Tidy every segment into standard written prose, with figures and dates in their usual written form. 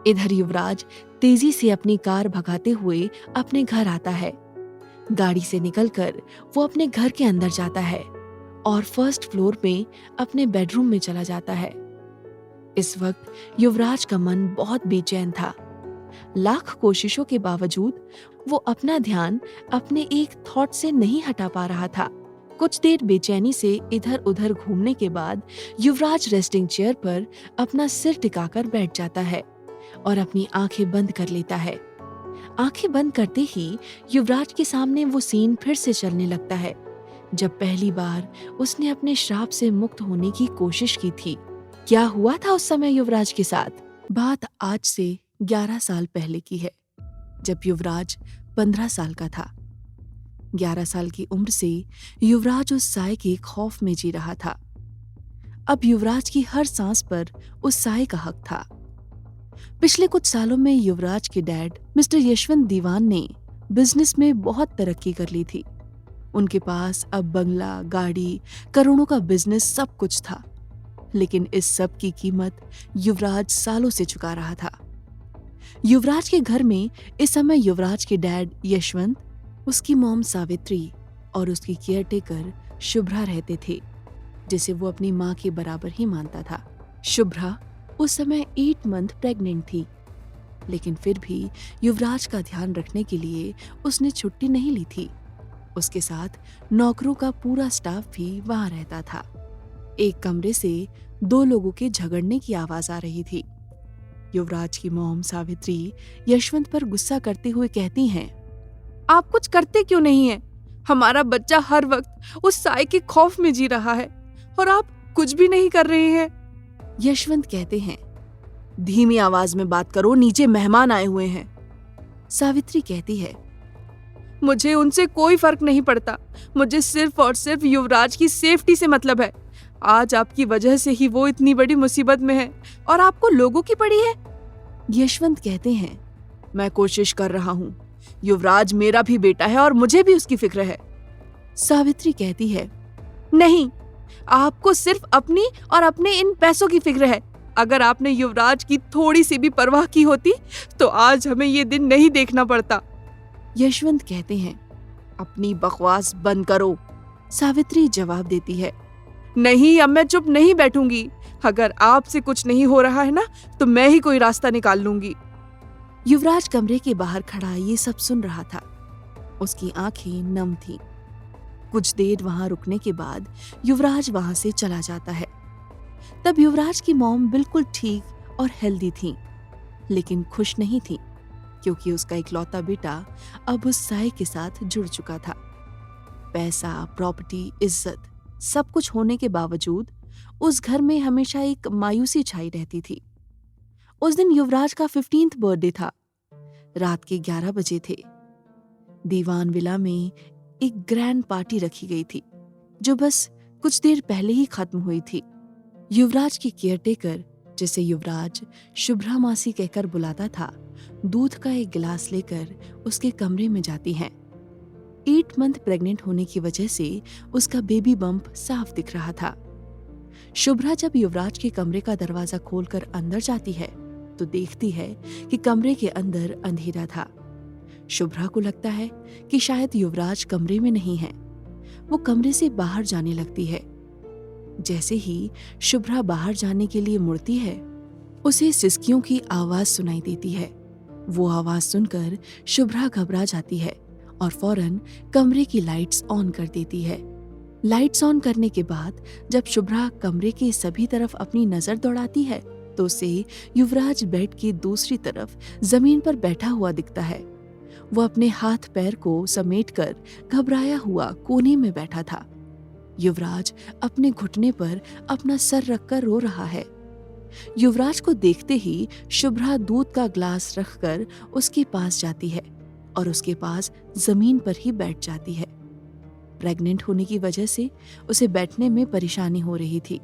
इधर युवराज तेजी से अपनी कार भगाते हुए अपने घर आता है। गाड़ी से निकलकर वो अपने घर के अंदर जाता है और फर्स्ट फ्लोर में अपने बेडरूम में चला जाता है। इस वक्त युवराज का मन बहुत बेचैन था। लाख कोशिशों के बावजूद वो अपना ध्यान अपने एक थॉट से नहीं हटा पा रहा था। कुछ देर बेचैनी से इधर उधर घूमने के बाद युवराज रेस्टिंग चेयर पर अपना सिर टिकाकर बैठ जाता है और अपनी आंखें बंद कर लेता है। आंखें बंद करते ही युवराज के सामने वो सीन फिर से चलने लगता है जब पहली बार उसने अपने श्राप से मुक्त होने की कोशिश की थी। क्या हुआ था उस समय युवराज के साथ? बात आज से 11 साल पहले की है, जब युवराज 15 साल का था। 11 साल की उम्र से युवराज उस साए के खौफ में जी रहा था। अब युवराज की हर सांस पर उस साए का हक था। पिछले कुछ सालों में युवराज के डैड मिस्टर यशवंत दीवान ने बिजनेस में बहुत तरक्की कर ली थी। उनके पास अब बंगला, गाड़ी, करोड़ों का बिजनेस सब कुछ था। लेकिन इस सब की कीमत युवराज सालों से चुका रहा था। युवराज के घर में इस समय युवराज के डैड यशवंत, उसकी मॉम सावित्री और उसकी केयरटेकर शुभ्रा रहते थे, जिसे वो अपनी माँ के बराबर ही मानता था। शुभ्रा उस समय 8 मंथ प्रेग्नेंट थी, लेकिन फिर भी युवराज का ध्यान रखने के लिए उसने छुट्टी नहीं ली थी। उसके साथ नौकरों का पूरा स्टाफ भी वहां रहता था। एक कमरे से 2 लोगों के झगड़ने की आवाज आ रही थी। युवराज की मॉम सावित्री यशवंत पर गुस्सा करते हुए कहती हैं, आप कुछ करते क्यों नहीं हैं? हमारा बच्चा हर वक्त उस साए के खौफ में जी रहा है और आप कुछ भी नहीं कर रहे हैं। यशवंत कहते हैं, धीमी आवाज में बात करो, नीचे मेहमान आए हुए हैं। सावित्री कहती है, मुझे उनसे कोई फर्क नहीं पड़ता। मुझे सिर्फ और सिर्फ युवराज की सेफ्टी से मतलब है। आज आपकी वजह से ही वो इतनी बड़ी मुसीबत में है और आपको लोगों की पड़ी है। यशवंत कहते हैं, मैं कोशिश कर रहा हूँ। युवराज मेरा भी बेटा है और मुझे भी उसकी फिक्र है। सावित्री कहती है, नहीं, आपको सिर्फ अपनी और अपने इन पैसों की फिक्र है। अगर आपने युवराज की थोड़ी सी भी परवाह की होती तो आज हमें ये दिन नहीं देखना पड़ता। यशवंत कहते हैं, अपनी बकवास बंद करो। सावित्री जवाब देती है, नहीं, अब मैं चुप नहीं बैठूंगी। अगर आपसे कुछ नहीं हो रहा है ना, तो मैं ही कोई रास्ता निकाल लूंगी। युवराज कमरे के बाहर खड़ा ये सब सुन रहा था। उसकी आंखें नम थीं। कुछ देर वहां रुकने के बाद युवराज वहां से चला जाता है। तब युवराज की मॉम बिल्कुल ठीक और हेल्दी थी, लेकिन खुश नहीं थी, क्योंकि उसका इकलौता बेटा अब उस साए के साथ जुड़ चुका था। पैसा, प्रॉपर्टी, इज्जत सब कुछ होने के बावजूद उस घर में हमेशा एक मायूसी छाई रहती थी। उस दिन युवराज का 15th बर्थडे था। रात के 11 बजे थे। दीवान विला में एक ग्रैंड पार्टी रखी गई थी, जो बस कुछ देर पहले ही खत्म हुई थी। युवराज की केयरटेकर, जिसे युवराज शुभ्रा मासी कहकर बुलाता था, दूध का एक गिलास लेकर उसके कमरे में जाती हैं। 8 मंथ प्रेग्नेंट होने की वजह से उसका बेबी बम्प साफ दिख रहा था। शुभ्रा जब युवराज के कमरे का दरवाजा खोलकर अंदर जाती है तो देखती है कि कमरे के अंदर अंधेरा था। शुभ्रा को लगता है कि शायद युवराज कमरे में नहीं है। वो कमरे से बाहर जाने लगती है। जैसे ही शुभ्रा बाहर जाने के लिए मुड़ती है, उसे सिसकियों की आवाज सुनाई देती है। वो आवाज सुनकर शुभ्रा घबरा जाती है और फौरन कमरे की लाइट्स ऑन कर देती है। लाइट्स ऑन करने के बाद जब शुभ्रा कमरे के सभी तरफ अपनी नजर दौड़ाती है तो उसे युवराज बेड की दूसरी तरफ जमीन पर बैठा हुआ दिखता है। वो अपने हाथ पैर को समेटकर घबराया हुआ कोने में बैठा था। युवराज अपने घुटने पर अपना सर रखकर रो रहा है। युवराज को देखते ही शुभ्रा दूध का ग्लास रखकर उसके पास जाती है और उसके पास जमीन पर ही बैठ जाती है। प्रेग्नेंट होने की वजह से उसे बैठने में परेशानी हो रही थी।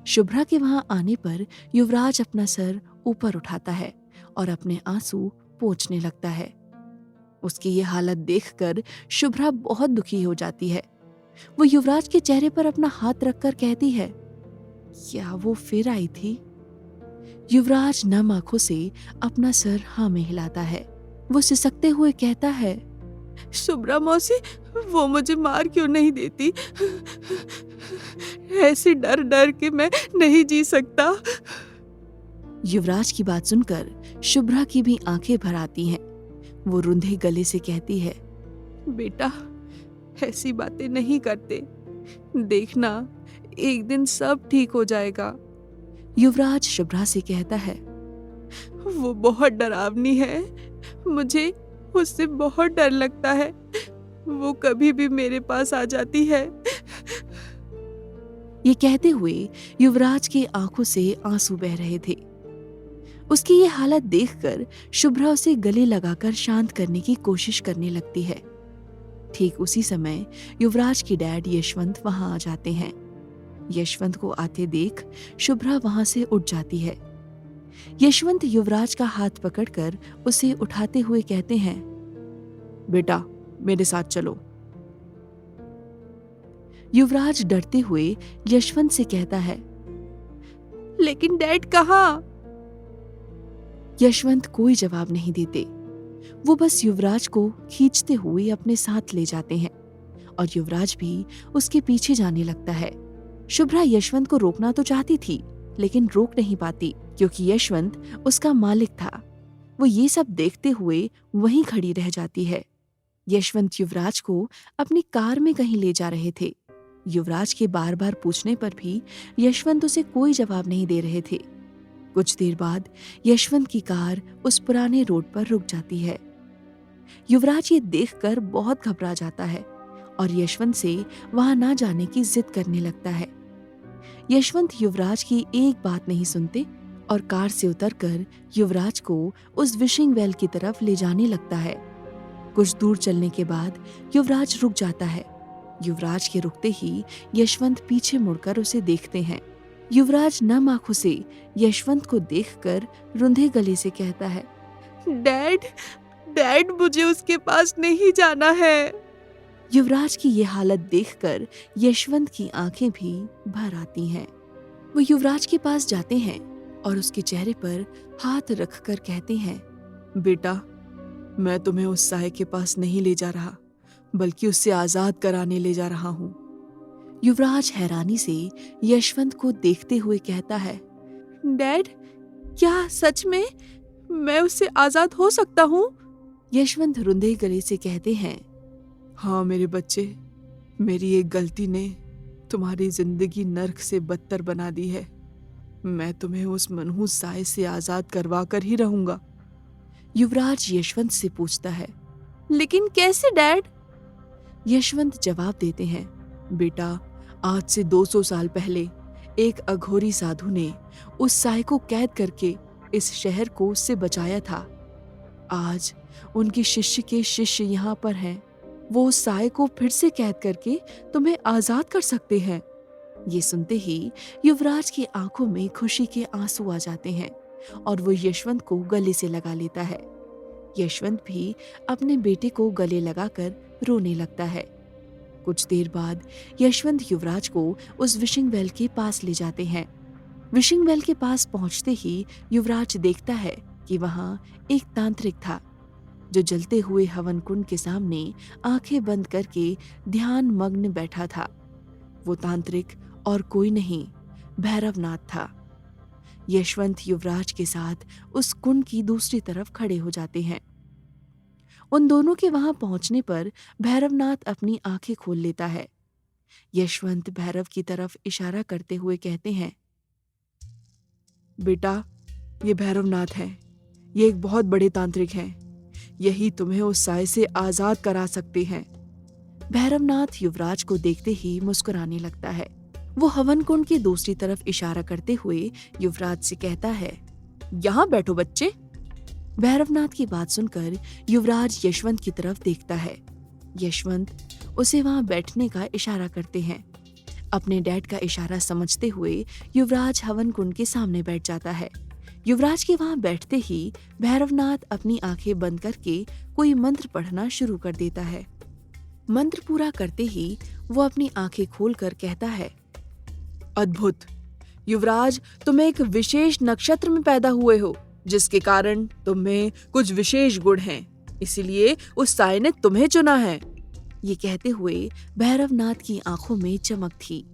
शुभ्रा के वहां आने पर युवराज अपना सर ऊपर उठाता है और अपने आंसू पोंछने लगता है। उसकी ये हालत देखकर शुभ्रा बहुत दुखी हो जाती है। वो युवराज के चेहरे पर अपना हाथ रखकर कहती है, क्या वो फिर आई थी? युवराज नम आंखों से अपना सर हाँ में हिलाता है। वो सिसकते हुए कहता है, शुभ्रा मौसी, वो मुझे मार क्यों नहीं देती? ऐसे डर डर के मैं नहीं जी सकता। युवराज की बात सुनकर शुभ्रा की भी आंखें भर आती हैं। वो रुंधे गले से कहती है, बेटा, ऐसी बातें नहीं करते। देखना, एक दिन सब ठीक हो जाएगा। युवराज शुभ्रा से कहता है, वो बहुत डरावनी है, मुझे उससे बहुत डर लगता है। वो कभी भी मेरे पास आ जाती है। ये कहते हुए युवराज की आंखों से आंसू बह रहे थे। उसकी ये हालत देखकर शुभ्रा उसे गले लगाकर शांत करने की कोशिश करने लगती है। ठीक उसी समय युवराज की डैड यशवंत वहां आ जाते हैं। यशवंत को आते देख शुभ्रा वहां से उठ जाती है। यशवंत युवराज का हाथ पकड़कर उसे उठाते हुए कहते हैं, बेटा, मेरे साथ चलो। युवराज डरते हुए यशवंत से कहता है, लेकिन डैड कहाँ? यशवंत कोई जवाब नहीं देते। वो बस युवराज को खींचते हुए अपने साथ ले जाते हैं और युवराज भी उसके पीछे जाने लगता है। शुभ्रा यशवंत को रोकना तो चाहती थी, लेकिन रोक नहीं पाती क्योंकि यशवंत उसका मालिक था। वो ये सब देखते हुए वहीं खड़ी रह जाती है। यशवंत युवराज को अपनी कार में कहीं ले जा रहे थे। युवराज के बार बार पूछने पर भी यशवंत उसे कोई जवाब नहीं दे रहे थे। कुछ देर बाद यशवंत की कार उस पुराने रोड पर रुक जाती है। युवराज ये देखकर बहुत घबरा जाता है और यशवंत से वहां ना जाने की जिद करने लगता है। यशवंत युवराज की एक बात नहीं सुनते और कार से उतरकर युवराज को उस विशिंग वेल की तरफ ले जाने लगता है। कुछ दूर चलने के बाद युवराज रुक जाता है। युवराज के रुकते ही यशवंत पीछे मुड़कर उसे देखते हैं। युवराज नम आंखों से यशवंत को देखकर रुंधे गले से कहता है, डैड, डैड, मुझे उसके पास नहीं जाना है। युवराज की ये हालत देखकर यशवंत की आंखें भी भर आती हैं। वो युवराज के पास जाते हैं और उसके चेहरे पर हाथ रखकर कहते हैं, बेटा, मैं तुम्हें उस साये के पास नहीं ले जा रहा, बल्कि उससे आजाद कराने ले जा रहा हूँ। युवराज हैरानी से यशवंत को देखते हुए कहता है, डैड, क्या सच में मैं उससे आजाद हो सकता हूँ? यशवंत रुंधे गले से कहते हैं, हाँ मेरे बच्चे, मेरी एक गलती ने तुम्हारी जिंदगी नर्क से बदतर बना दी है। मैं तुम्हें उस मनहूस साये से आजाद करवा कर ही रहूंगा। युवराज यशवंत से पूछता है, लेकिन कैसे डैड? यशवंत जवाब देते हैं, बेटा, आज से 200 साल पहले एक अघोरी साधु ने उस साये को कैद करके इस शहर को उससे बचाया था। आज उनके शिष्य के शिष्य यहाँ पर हैं। वो उस साये को फिर से कैद करके तुम्हें आजाद कर सकते हैं। ये सुनते ही युवराज की आंखों में खुशी के आंसू आ जाते हैं और वो यशवंत को गले से लगा लेता है। यशवंत भी अपने बेटे को गले लगाकर रोने लगता है। कुछ देर बाद यशवंत युवराज को उस विशिंग वेल के पास ले जाते हैं। विशिंग वेल के पास पहुंचते ही युवराज देखता है कि वहां एक तांत्रिक था जो जलते हुए हवन कुंड के सामने आंखें बंद करके ध्यान मग्न बैठा था। वो तांत्रिक और कोई नहीं, भैरवनाथ था। यशवंत युवराज के साथ उस कुंड की दूसरी तरफ खड़े हो जाते हैं। उन दोनों के वहां पहुंचने पर भैरवनाथ अपनी आंखें खोल लेता है। यशवंत भैरव की तरफ इशारा करते हुए कहते हैं, बेटा, ये भैरवनाथ है। ये एक बहुत बड़े तांत्रिक हैं। यही तुम्हें उस साये से आजाद करा सकते हैं। भैरवनाथ युवराज को देखते ही मुस्कुराने लगता है। वो हवन कुंड की दूसरी तरफ इशारा करते हुए युवराज से कहता है, यहाँ बैठो बच्चे। भैरवनाथ की बात सुनकर युवराज यशवंत की तरफ देखता है। यशवंत उसे वहां बैठने का इशारा करते हैं। अपने डैड का इशारा समझते हुए युवराज हवन कुंड के सामने बैठ जाता है। युवराज के वहां बैठते ही भैरवनाथ अपनी आंखें बंद करके कोई मंत्र पढ़ना शुरू कर देता है। मंत्र पूरा करते ही वो अपनी आंखें खोलकर कहता है, अद्भुत, युवराज, तुम एक विशेष नक्षत्र में पैदा हुए हो, जिसके कारण तुम में कुछ विशेष गुण हैं, इसीलिए उस साए ने तुम्हें चुना है। ये कहते हुए भैरवनाथ की आंखों में चमक थी।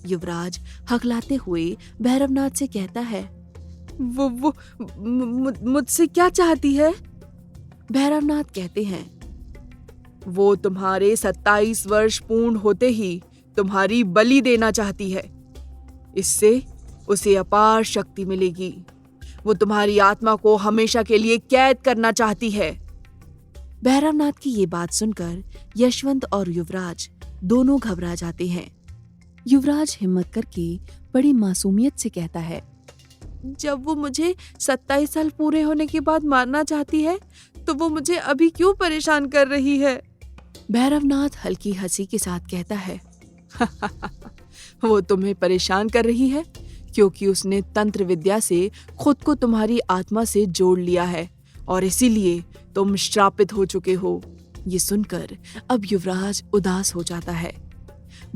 युवराज हकलाते हुए भैरवनाथ से कहता है, वो मुझसे क्या चाहती है? भैरवनाथ कहते हैं, वो तुम्हारे 27 वर्ष पूर्ण होते ही तुम्हारी बलि देना चाहती है। इससे उसे अपार शक्ति मिलेगी। वो तुम्हारी आत्मा को हमेशा के लिए कैद करना चाहती है। भैरवनाथ की ये बात सुनकर यशवंत और युवराज दोनों घबरा जाते हैं। युवराज हिम्मत करके बड़ी मासूमियत से कहता है, जब वो मुझे 27 साल पूरे होने के बाद मारना चाहती है, तो वो मुझे अभी क्यों परेशान कर रही है? भैरवनाथ हल्की हंसी के साथ कहता है, वो तुम्हें परेशान कर रही है क्योंकि उसने तंत्र विद्या से खुद को तुम्हारी आत्मा से जोड़ लिया है और इसीलिए तुम श्रापित हो चुके हो। ये सुनकर अब युवराज उदास हो जाता है।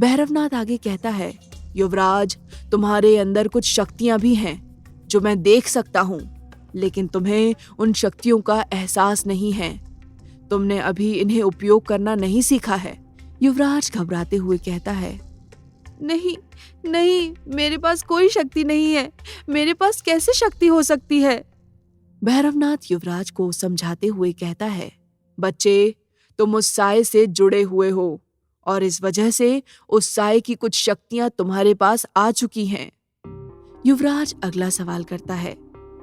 भैरवनाथ आगे कहता है, युवराज, तुम्हारे अंदर कुछ शक्तियां भी हैं जो मैं देख सकता हूँ, लेकिन तुम्हें उन शक्तियों का एहसास नहीं है। तुमने अभी इन्हें उपयोग करना नहीं सीखा है। युवराज घबराते हुए कहता है, नहीं नहीं, मेरे पास कोई शक्ति नहीं है। मेरे पास कैसे शक्ति हो सकती है? भैरवनाथ युवराज को समझाते हुए कहता है, बच्चे, तुम उस साए से जुड़े हुए हो और इस वजह से उस साए की कुछ शक्तियां तुम्हारे पास आ चुकी हैं। युवराज अगला सवाल करता है,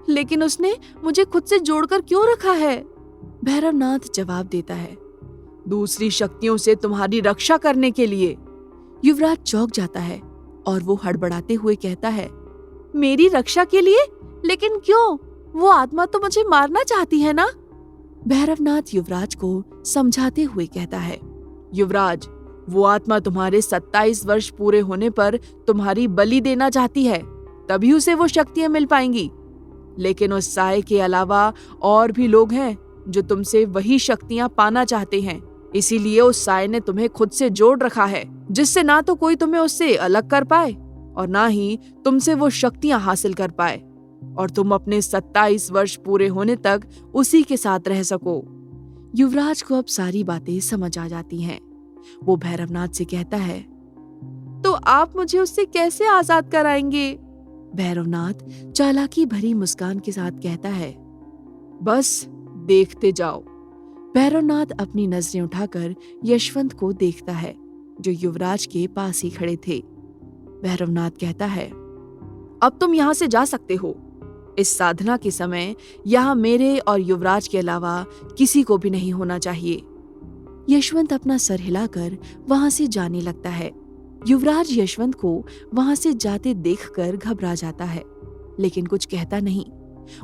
लेकिन उसने मुझे खुद से जोड़कर क्यों रखा है? भैरवनाथ जवाब देता है, दूसरी शक्तियों से तुम्हारी रक्षा करने के लिए। युवराज चौंक जाता है और वो हड़बड़ाते हुए कहता है, मेरी रक्षा के लिए? लेकिन क्यों? वो आत्मा तो मुझे मारना चाहती है ना? भैरवनाथ युवराज को समझाते हुए कहता है, युवराज, वो आत्मा तुम्हारे 27 वर्ष पूरे होने पर तुम्हारी बलि देना चाहती है, तभी उसे वो शक्तियां मिल पाएंगी। लेकिन उस साए के अलावा और भी लोग हैं जो तुमसे वही शक्तियां पाना चाहते हैं, इसीलिए उस साए ने तुम्हें खुद से जोड़ रखा है, जिससे ना तो कोई तुम्हें उससे अलग कर पाए और ना ही तुमसे वो शक्तियां हासिल कर पाए और तुम अपने 27 वर्ष पूरे होने तक उसी के साथ रह सको। युवराज को अब सारी बातें समझ आ जाती हैं। वो भैरवनाथ से कहता है, तो आप मुझे उससे कैसे आजाद कराएंगे? भैरवनाथ चालाकी भरी मुस्कान के साथ कहता है, बस देखते जाओ। भैरवनाथ अपनी नजरें उठाकर यशवंत को देखता है, जो युवराज के पास ही खड़े थे। भैरवनाथ कहता है, अब तुम यहां से जा सकते हो। इस साधना के समय यहाँ मेरे और युवराज के अलावा किसी को भी नहीं होना चाहिए। यशवंत अपना सर हिलाकर वहां से जाने लगता है। युवराज यशवंत को वहां से जाते देखकर घबरा जाता है, लेकिन कुछ कहता नहीं।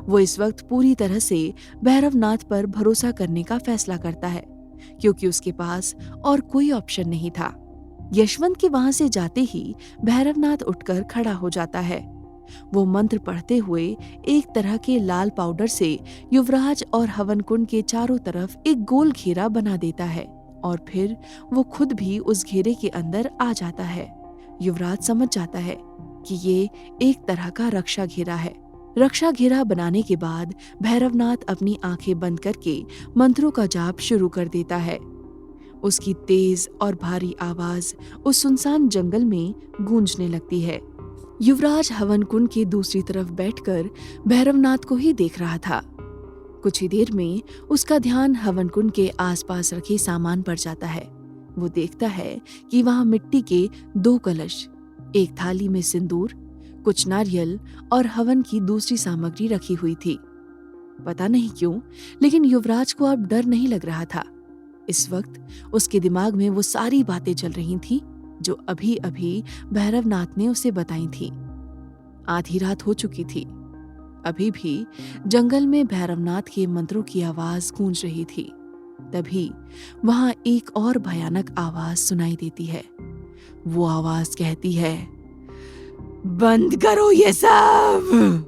वो इस वक्त पूरी तरह से भैरवनाथ पर भरोसा करने का फैसला करता है, क्योंकि उसके पास और कोई ऑप्शन नहीं था। यशवंत के वहां से जाते ही भैरवनाथ उठकर खड़ा हो जाता है। वो मंत्र पढ़ते हुए एक तरह के लाल पाउडर से युवराज और हवन कुंड के चारों तरफ एक गोल घेरा बना देता है और फिर वो खुद भी उस घेरे के अंदर आ जाता है। युवराज समझ जाता है कि ये एक तरह का रक्षा घेरा है। रक्षा घेरा बनाने के बाद भैरवनाथ अपनी आंखें बंद करके मंत्रों का जाप शुरू कर देता है। उसकी तेज और भारी आवाज उस सुनसान जंगल में गूंजने लगती है। युवराज हवन कुंड की दूसरी तरफ बैठकर भैरवनाथ को ही देख रहा था। कुछ ही देर में उसका ध्यान हवन कुंड के आसपास रखे सामान पर जाता है। वो देखता है कि वहां मिट्टी के 2 कलश, एक थाली में सिंदूर, कुछ नारियल और हवन की दूसरी सामग्री रखी हुई थी। पता नहीं क्यों, लेकिन युवराज को अब डर नहीं लग रहा था। इस वक्त उसके दिमाग में वो सारी बातें चल रही थीं जो अभी अभी भैरवनाथ ने उसे बताई थी। आधी रात हो चुकी थी। अभी भी जंगल में भैरवनाथ के मंत्रों की आवाज गूंज रही थी। तभी वहां एक और भयानक आवाज सुनाई देती है। वो आवाज कहती है, बंद करो ये सब।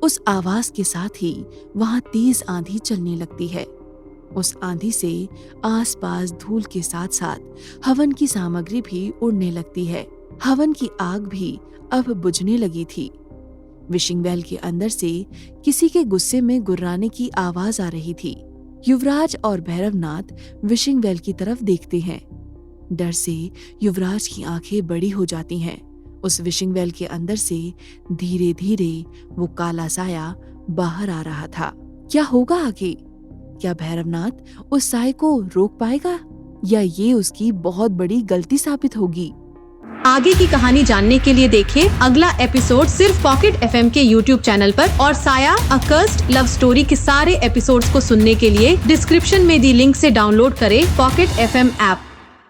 उस आवाज के साथ ही वहां तेज आंधी चलने लगती है। उस आंधी से आसपास धूल के साथ साथ हवन की सामग्री भी उड़ने लगती है। हवन की आग भी अब बुझने लगी थी। विशिंग वेल के अंदर से किसी के गुस्से में गुर्राने की आवाज आ रही थी। युवराज और भैरवनाथ विशिंग वेल की तरफ देखते हैं। डर से युवराज की आंखें बड़ी हो जाती हैं। उस विशिंग वेल के अंदर से धीरे धीरे वो काला साया बाहर आ रहा था। क्या होगा आगे? क्या भैरवनाथ उस साए को रोक पाएगा या ये उसकी बहुत बड़ी गलती साबित होगी? आगे की कहानी जानने के लिए देखें अगला एपिसोड सिर्फ पॉकेट एफएम के यूट्यूब चैनल पर, और साया अ कर्स्ड लव स्टोरी के सारे एपिसोड्स को सुनने के लिए डिस्क्रिप्शन में दी लिंक से डाउनलोड करें पॉकेट एफएम ऐप।